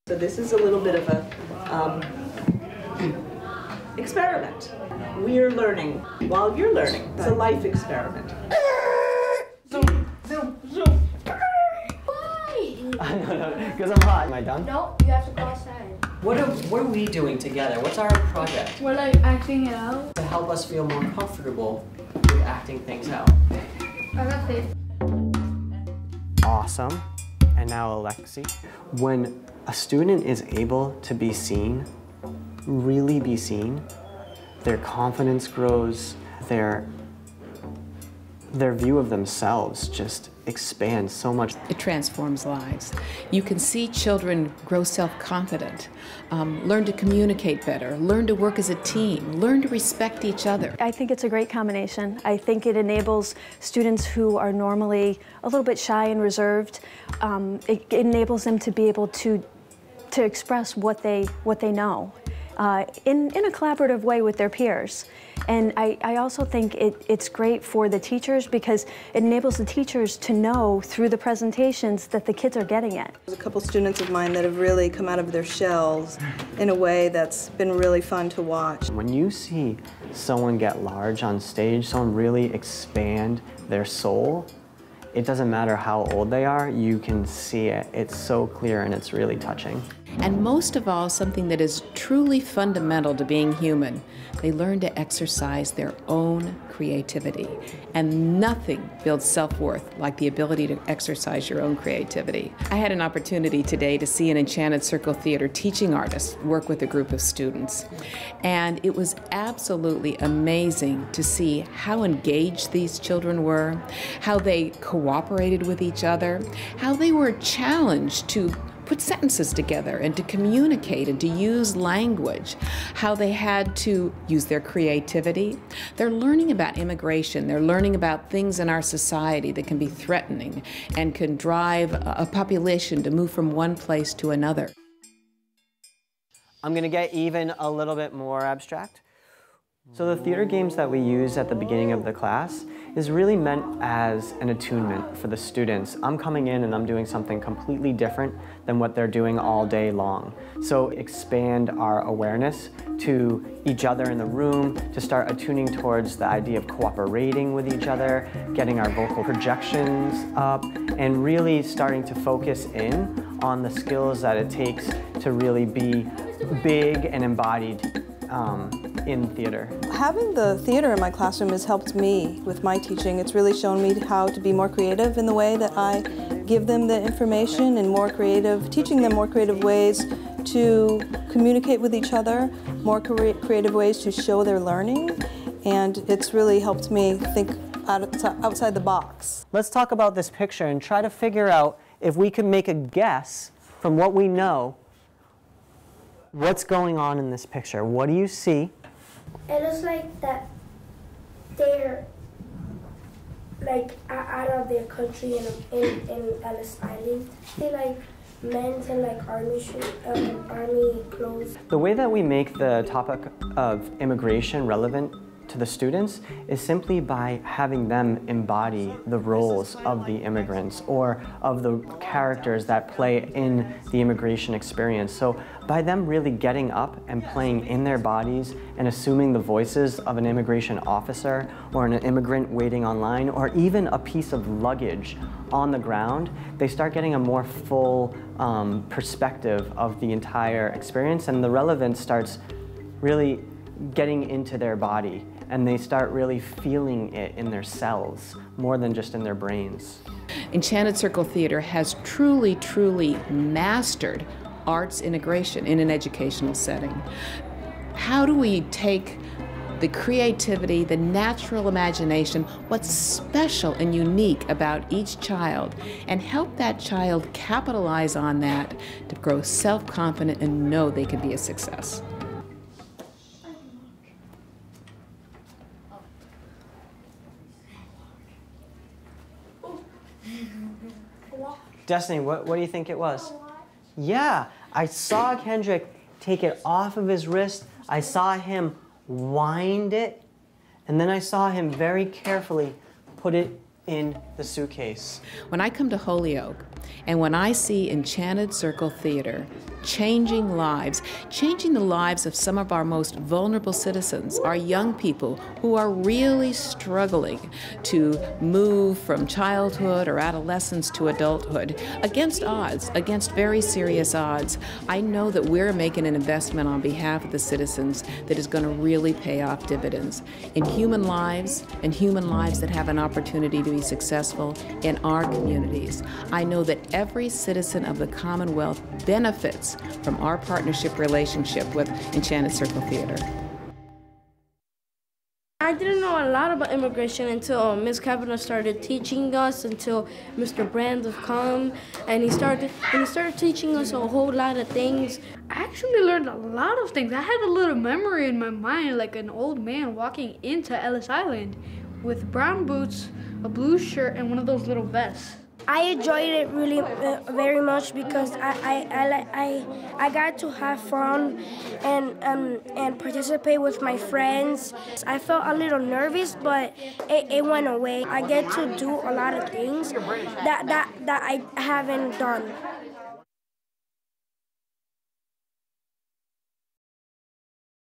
So this is a little bit of a experiment. We're learning while you're learning. It's a life experiment. Zoom, zoom, zoom. Why? No, because I'm hot. Am I done? No, you have to go outside. What are we doing together? What's our project? We're like acting it out. To help us feel more comfortable with acting things out. I got it. Awesome. And now Alexi. When a student is able to be seen, really be seen, their confidence grows, their view of themselves just expands so much. It transforms lives. You can see children grow self-confident, learn to communicate better, learn to work as a team, learn to respect each other. I think it's a great combination. I think it enables students who are normally a little bit shy and reserved, it enables them to be able to express what they know in a collaborative way with their peers. And I also think it's great for the teachers because it enables the teachers to know through the presentations that the kids are getting it. There's a couple students of mine that have really come out of their shells in a way that's been really fun to watch. When you see someone get large on stage, someone really expand their soul, it doesn't matter how old they are, you can see it. It's so clear and it's really touching. And most of all, something that is truly fundamental to being human, they learn to exercise their own creativity. And nothing builds self-worth like the ability to exercise your own creativity. I had an opportunity today to see an Enchanted Circle Theater teaching artist work with a group of students. And it was absolutely amazing to see how engaged these children were, how they cooperated with each other, how they were challenged to put sentences together and to communicate and to use language, how they had to use their creativity. They're learning about immigration. They're learning about things in our society that can be threatening and can drive a population to move from one place to another. I'm gonna get even a little bit more abstract. So the theater games that we use at the beginning of the class is really meant as an attunement for the students. I'm coming in and I'm doing something completely different than what they're doing all day long. So expand our awareness to each other in the room, to start attuning towards the idea of cooperating with each other, getting our vocal projections up, and really starting to focus in on the skills that it takes to really be big and embodied in theater. Having the theater in my classroom has helped me with my teaching. It's really shown me how to be more creative in the way that I give them the information and teaching them more creative ways to communicate with each other, more creative ways to show their learning, and it's really helped me think outside the box. Let's talk about this picture and try to figure out if we could make a guess from what we know what's going on in this picture. What do you see? It looks like that they're like out of their country in Ellis Island. They like men's and like army clothes. The way that we make the topic of immigration relevant to the students is simply by having them embody the roles of the immigrants or of the characters that play in the immigration experience. So by them really getting up and playing in their bodies and assuming the voices of an immigration officer or an immigrant waiting online or even a piece of luggage on the ground, they start getting a more full perspective of the entire experience, and the relevance starts really getting into their body, and they start really feeling it in their cells more than just in their brains. Enchanted Circle Theater has truly, truly mastered arts integration in an educational setting. How do we take the creativity, the natural imagination, what's special and unique about each child, and help that child capitalize on that to grow self-confident and know they can be a success? Destiny, what do you think it was? Yeah, I saw Kendrick take it off of his wrist. I saw him wind it, and then I saw him very carefully put it in the suitcase. When I come to Holyoke, and when I see Enchanted Circle Theater changing lives, changing the lives of some of our most vulnerable citizens, our young people who are really struggling to move from childhood or adolescence to adulthood, against odds, against very serious odds, I know that we're making an investment on behalf of the citizens that is going to really pay off dividends in human lives, and human lives that have an opportunity to be successful in our communities. I know that every citizen of the Commonwealth benefits from our partnership relationship with Enchanted Circle Theater. I didn't know a lot about immigration until Ms. Cavanaugh started teaching us, until Mr. Brandes come, and he started teaching us a whole lot of things. I actually learned a lot of things. I had a little memory in my mind, like an old man walking into Ellis Island with brown boots, a blue shirt, and one of those little vests. I enjoyed it really very much because I got to have fun and participate with my friends. I felt a little nervous, but it went away. I get to do a lot of things that I haven't done